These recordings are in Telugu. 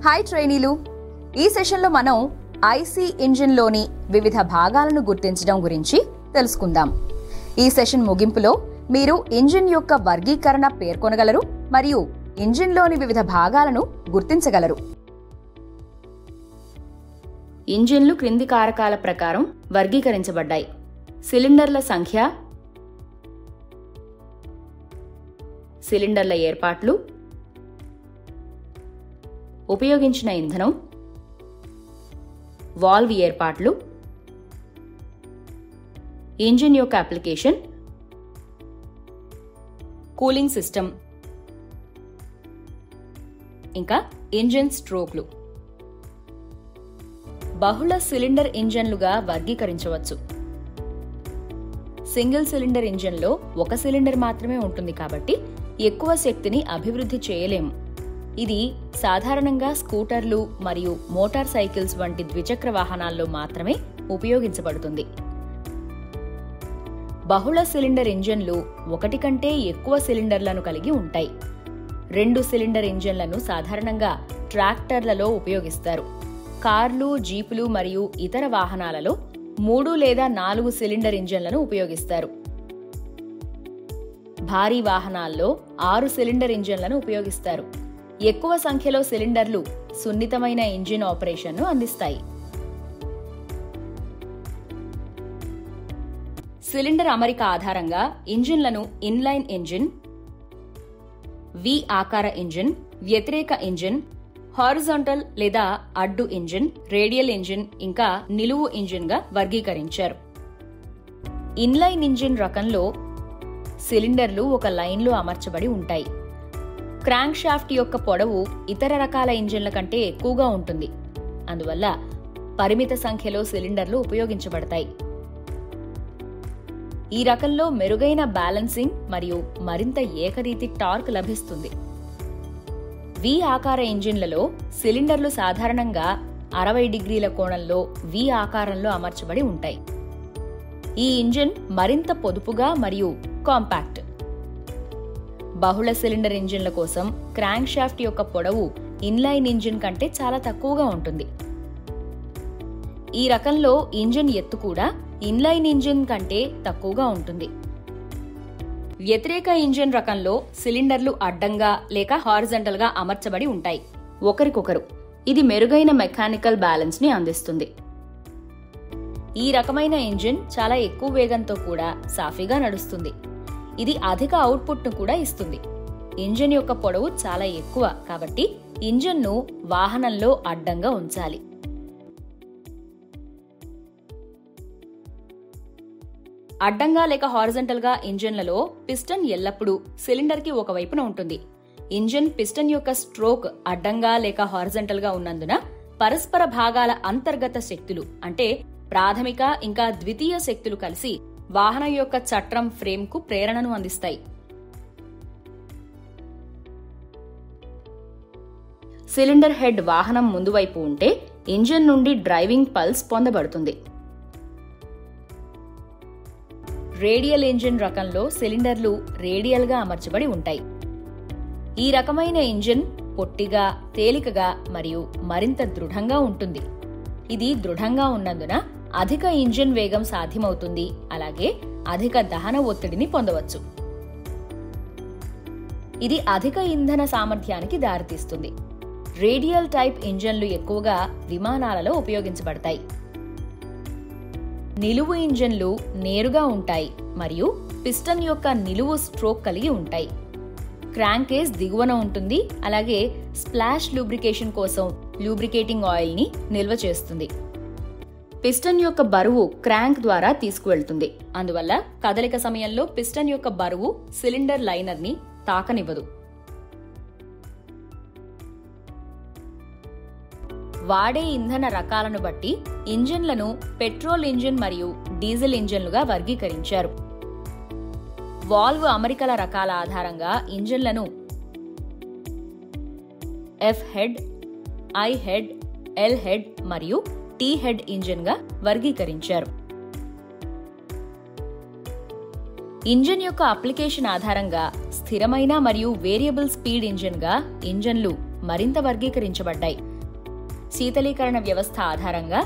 హాయ్ ట్రైనీలు, ఈ సెషన్లో మనం ఐసీ ఇంజిన్లోని వివిధ భాగాలను గుర్తించడం గురించి తెలుసుకుందాం. ఈ సెషన్ ముగింపులో మీరు ఇంజిన్ యొక్క వర్గీకరణ పేర్కొనగలరు మరియు ఇంజిన్లోని వివిధ భాగాలను గుర్తించగలరు. ఇంజిన్లు క్రింది కారకాల ప్రకారం వర్గీకరించబడ్డాయి. సిలిండర్ల సంఖ్య, సిలిండర్ల ఏర్పాట్లు, ఉపయోగించిన ఇంధనం, వాల్వ్ ఏర్పాట్లు, ఇంజిన్ యొక్క అప్లికేషన్, కూలింగ్ సిస్టమ్, ఇంకా ఇంజిన్ స్ట్రోక్లు. బహుళ సిలిండర్ ఇంజన్లుగా వర్గీకరించవచ్చు. సింగిల్ సిలిండర్ ఇంజన్లో ఒక సిలిండర్ మాత్రమే ఉంటుంది కాబట్టి ఎక్కువ శక్తిని అభివృద్ధి చేయలేము. ఇది సాధారణంగా స్కూటర్లు మరియు మోటార్ సైకిల్స్ వంటి ద్విచక్ర వాహనాల్లో మాత్రమే ఉపయోగించబడుతుంది. బహుళ సిలిండర్ ఇంజన్లు ఒకటి కంటే ఎక్కువ సిలిండర్లను కలిగి ఉంటాయి. 2 సిలిండర్ ఇంజన్లను సాధారణంగా ట్రాక్టర్లలో ఉపయోగిస్తారు. కార్లు, జీపులు మరియు ఇతర వాహనాలలో 3 లేదా 4 సిలిండర్ ఇంజన్లను ఉపయోగిస్తారు. భారీ వాహనాల్లో 6 సిలిండర్ ఇంజన్లను ఉపయోగిస్తారు. ఎక్కువ సంఖ్యలో సిలిండర్లు సున్నితమైన ఇంజిన్ ఆపరేషన్ను అందిస్తాయి. సిలిండర్ అమరిక ఆధారంగా ఇంజిన్లను ఇన్లైన్ ఇంజిన్, వి ఆకార ఇంజిన్, వ్యతిరేక ఇంజిన్, హారిజాంటల్ లేదా అడ్డు ఇంజిన్, రేడియల్ ఇంజిన్, ఇంకా నిలువు ఇంజిన్ గా వర్గీకరించారు. ఇన్లైన్ ఇంజిన్ రకంలో సిలిండర్లు ఒక లైన్లో అమర్చబడి ఉంటాయి. క్రాంక్ షాఫ్ట్ యొక్క పొడవు ఇతర రకాల ఇంజిన్ల కంటే ఎక్కువగా ఉంటుంది. అందువల్ల పరిమిత సంఖ్యలో సిలిండర్లు ఉపయోగించబడతాయి. ఈ రకంలో మెరుగైన బ్యాలెన్సింగ్ మరియు మరింత ఏకరీతి టార్క్ లభిస్తుంది. వి ఆకార ఇంజిన్లలో సిలిండర్లు సాధారణంగా 60 డిగ్రీల కోణంలో వి ఆకారంలో అమర్చబడి ఉంటాయి. ఈ ఇంజిన్ మరింత పొదుపుగా మరియు కాంపాక్ట్. బహుళ సిలిండర్ ఇంజిన్ల కోసం క్రాంక్ షాఫ్ట్ యొక్క పొడవు ఇన్లైన్ ఇంజిన్ కంటే చాలా తక్కువగా ఉంటుంది. ఈ రకంలో ఇంజిన్ ఎత్తు కూడా ఇన్లైన్ ఇంజిన్ కంటే తక్కువగా ఉంటుంది. వ్యతిరేక ఇంజిన్ రకంలో సిలిండర్లు అడ్డంగా లేక హారిజాంటల్ గా అమర్చబడి ఉంటాయి ఒకరికొకరు. ఇది మెరుగైన మెకానికల్ బ్యాలెన్స్ ని అందిస్తుంది. ఈ రకమైన ఇంజిన్ చాలా ఎక్కువ వేగంతో కూడా సాఫీగా నడుస్తుంది. ఇది అధిక అవుట్పుట్ ను కూడా ఇస్తుంది. ఇంజిన్ యొక్క పొడవు చాలా ఎక్కువ కాబట్టి ఇంజిన్ను వాహనంలో అడ్డంగా ఉంచాలి. అడ్డంగా లేక హారిజాంటల్ గా ఇంజిన్లలో పిస్టన్ ఎల్లప్పుడూ సిలిండర్ కి ఒకవైపున ఉంటుంది. ఇంజిన్ పిస్టన్ యొక్క స్ట్రోక్ అడ్డంగా లేక హారిజాంటల్ గా ఉన్నందున పరస్పర భాగాల అంతర్గత శక్తులు అంటే ప్రాథమిక ఇంకా ద్వితీయ శక్తులు కలిసి వాహనం యొక్క చట్రం ఫ్రేమ్ కు ప్రేరణను అందిస్తాయి. సిలిండర్ హెడ్ వాహనం ముందు వైపు ఉంటే ఇంజిన్ నుండి డ్రైవింగ్ పల్స్ పొందబడుతుంది. రేడియల్ ఇంజిన్ రకంలో సిలిండర్లు రేడియల్ గా అమర్చబడి ఉంటాయి. ఈ రకమైన ఇంజిన్ పొట్టిగా, తేలికగా మరియు మరింత దృఢంగా ఉంటుంది. ఇది దృఢంగా ఉన్నందున అధిక ఇంజిన్ వేగం సాధ్యమవుతుంది. అలాగే అధిక దహన ఒత్తిడిని పొందవచ్చు. ఇది అధిక ఇంధన సామర్థ్యానికి దారితీస్తుంది. రేడియల్ టైప్ ఇంజన్లు ఎక్కువగా విమానాలలో ఉపయోగించబడతాయి. నిలువు ఇంజన్లు నేరుగా ఉంటాయి మరియు పిస్టన్ యొక్క నిలువు స్ట్రోక్ కలిగి ఉంటాయి. క్రాంకేజ్ దిగువన ఉంటుంది. అలాగే స్ప్లాష్ లూబ్రికేషన్ కోసం లూబ్రికేటింగ్ ఆయిల్ ని నిల్వ చేస్తుంది. పిస్టన్ యొక్క బరువు క్రాంక్ ద్వారా తీసుకువెళ్తుంది. అందువల్ల కదలిక సమయంలో పిస్టన్ యొక్క బరువు సిలిండర్ లైనర్ ని తాకనివ్వదు. వాడే ఇంధన రకాలను బట్టి ఇంజిన్లను పెట్రోల్ ఇంజిన్ మరియు డీజిల్ ఇంజిన్లుగా వర్గీకరించారు. వాల్వ్ అమరికల రకాల ఆధారంగా ఇంజిన్లను F head, I head, L head మరియు టీ హెడ్ ఇంజిన్ గా వర్గీకరించారు. ఇంజిన్ యొక్క అప్లికేషన్ ఆధారంగా స్థిరమైన మరియు వేరియబుల్ స్పీడ్ ఇంజిన్ గా ఇంజిన్లు మరింత వర్గీకరించబడ్డాయి. శీతలీకరణ వ్యవస్థ ఆధారంగా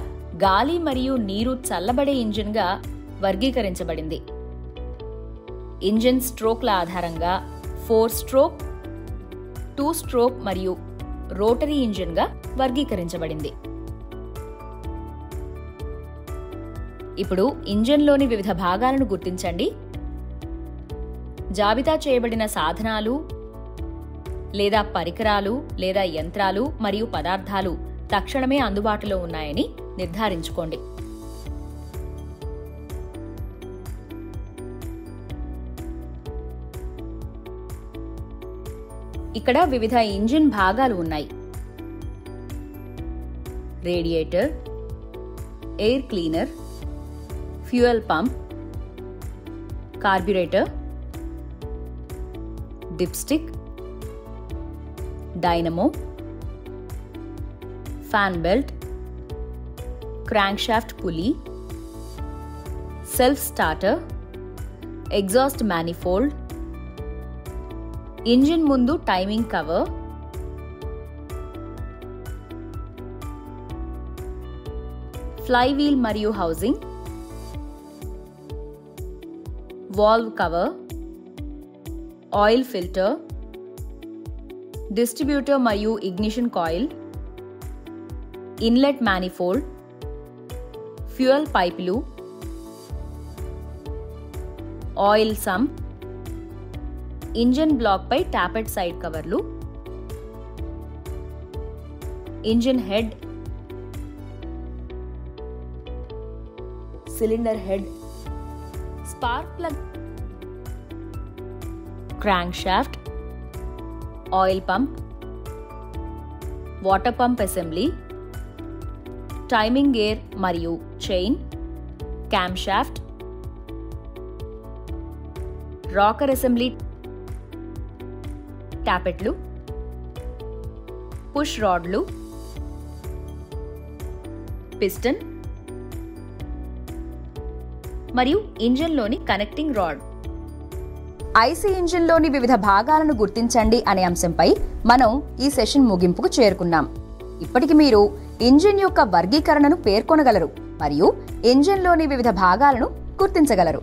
గాలి మరియు నీరు చల్లబడే ఇంజిన్గా వర్గీకరించబడింది. ఇంజిన్ స్ట్రోక్ల ఆధారంగా 4 స్ట్రోక్, 2 స్ట్రోక్ మరియు రోటరీ ఇంజిన్గా వర్గీకరించబడింది. ఇప్పుడు ఇంజిన్లోని వివిధ భాగాలను గుర్తించండి. జాబితా చేయబడిన సాధనాలు లేదా పరికరాలు లేదా యంత్రాలు మరియు పదార్థాలు తక్షణమే అందుబాటులో ఉన్నాయని నిర్ధారించుకోండి. ఇక్కడ వివిధ ఇంజిన్ భాగాలు ఉన్నాయి. Radiator, air cleaner, fuel pump, carburettor, dipstick, dynamo, fan belt, crankshaft pulley, self starter, exhaust manifold, engine ముందు టైమింగ్ కవర్, ఫ్లై వీల్ మరియు housing, valve cover, oil filter, distributor మరియు ignition coil, inlet manifold, fuel పైపులు, ఆయిల్ సంప్, ఇంజిన్ బ్లాక్ పై టాపెట్ సైడ్ కవర్లు, engine head, cylinder head, spark plug, crankshaft, oil pump, water pump assembly, timing gear మరియు chain, camshaft, rocker assembly, టాపెట్లు, push రాడ్లు, పిస్టన్ మరియు ఇంజిన్లోని కనెక్టింగ్ రాడ్. ఐసీ ఇంజిన్లోని వివిధ భాగాలను గుర్తించండి అనే అంశంపై మనం ఈ సెషన్ ముగింపుకు చేరుకున్నాం. ఇప్పటికి మీరు ఇంజిన్ యొక్క వర్గీకరణను పేర్కొనగలరు మరియు ఇంజిన్లోని వివిధ భాగాలను గుర్తించగలరు.